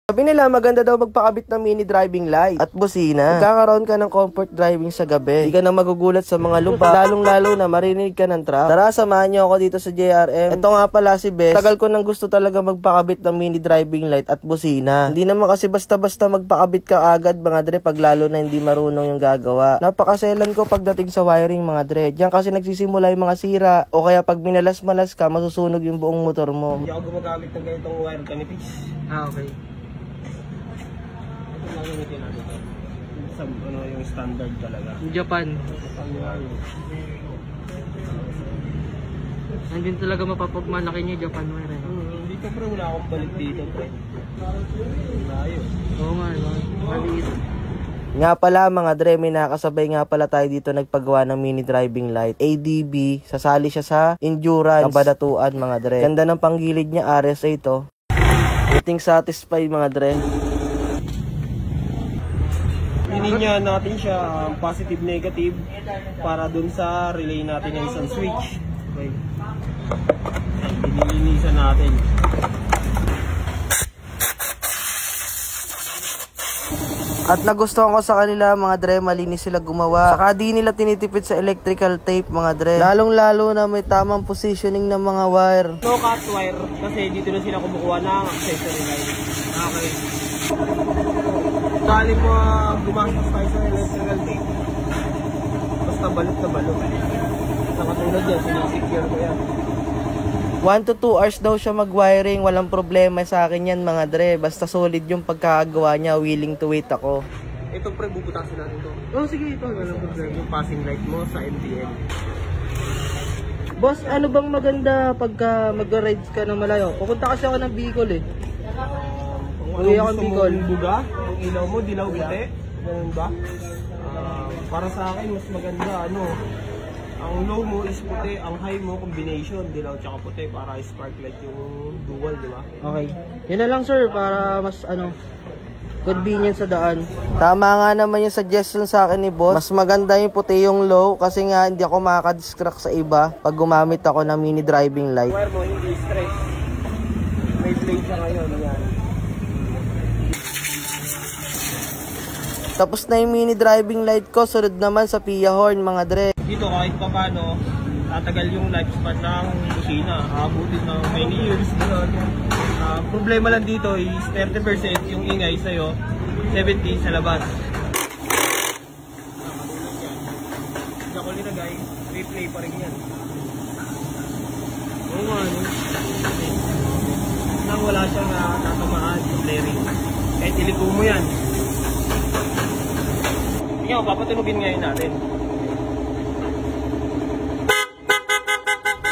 Sabi nila maganda daw magpakabit ng mini driving light at busina. Magkakaroon ka ng comfort driving sa gabi. Hindi ka na magugulat sa mga lupa, lalong-lalo na marinig ka ng truck. Tara, samahan niyo ako dito sa JRM. Ito nga pala si Bes. Tagal ko nang gusto talaga magpakabit ng mini driving light at busina. Hindi naman kasi basta-basta magpakabit ka agad mga dre pag lalo na hindi marunong yung gagawa. Napakaselan ko pagdating sa wiring mga dre. Diyan kasi nagsisimula yung mga sira o kaya pag minalas-malas ka, masusunog yung buong motor mo. Hindi ako gumagamit ng ganitong wire kanipis. Okay. Gagamitin natin ito. Sa yung standard talaga. Japan. Nandun talaga mapapagmalaki niya Japan wire. Dito pre, wala akong balik dito pre. Layo. Oo nga, maliit. Nga pala mga dre, may nakasabay nga pala tayo dito nagpagawa ng mini driving light. ADB, sasali siya sa endurance, kabadatuan mga dre. Ganda ng panggilid niya, RSA to. Getting satisfied mga dre. Linya natin siya positive negative para dun sa relay natin ng isang switch. Okay. Nililinisan natin. At nagustuhan ko sa kanila mga dre, malinis sila gumawa. Saka di nila tinitipid sa electrical tape mga dre. Lalong-lalo na may tamang positioning ng mga wire. No cut wire kasi dito na sila kumukuha ng accessory line. Okay. Dali mo gumastos tayo sa electrical tape. Basta balot na balot. Sa katulad yan, sinisecure ko yan. 1 to 2 hours daw siya mag-wiring, walang problema sa akin yan mga dre. Basta solid yung pagkakagawa niya, willing to wait ako. Ito pre, bubutasin natin ito. Oh sige, ito. Walang problema. Yung passing light mo sa MTN. Boss, ano bang maganda pagka mag-rides ka ng malayo? Pupunta kasi ako ng Bicol eh. Uwi ako ng Bicol. Buga, yung ilaw mo, dilaw puti. Ganun ba? Para sa akin, mas maganda ang low mo is puti, ang high mo combination, dilaw tsaka puti para spark light yung dual, di ba? Okay. Yun na lang sir, para mas convenient sa daan. Tama nga naman yung suggestion sa akin ni boss. Mas maganda yung puti yung low kasi nga hindi ako makaka-distract sa iba pag gumamit ako ng mini driving light. Wire mo, hindi stress. May blade siya ngayon, yan. Tapos na yung mini driving light ko, sunod naman sa Pia horn mga dre. Dito kahit pa paano, tatagal yung lifespan ng busina. Abutin ng many years. Problema lang dito is 30% yung ingay sa'yo, 70% sa labas. Hindi ako linagay, replay pa rin yan. Oo nga, nang wala siyang tatamaan sa flaring. Kahit iliko mo yan. Tingnan ko, papatunugin ngayon natin.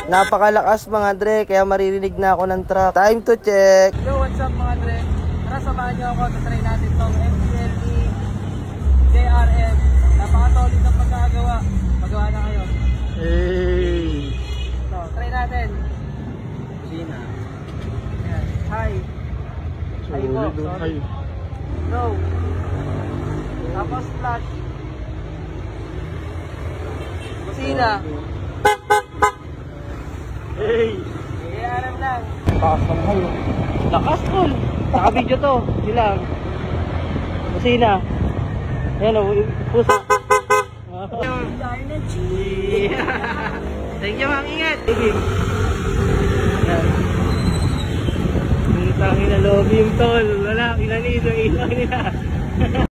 Napakalakas mga dre, kaya maririnig na ako ng truck. Time to check! Yo, what's up mga dre? Tara, samahan nyo ako. Tatry natin itong MTLE JRM. Napaka-solid ng pagkagawa. Magawa na kayo. Hey! So, try natin. Busina. Ayan. High. High po. Sorry. Low. Tapos flash. Busina. Hey! JRM lang. Lakas ng hayo. Lakas tol! Naka-video to. Silang. Busina. Ayan o, puso. Energy. Thank you, mga ingat. Ang tangin na lobby yung tol. Wala, kinanid yung ilaw nila.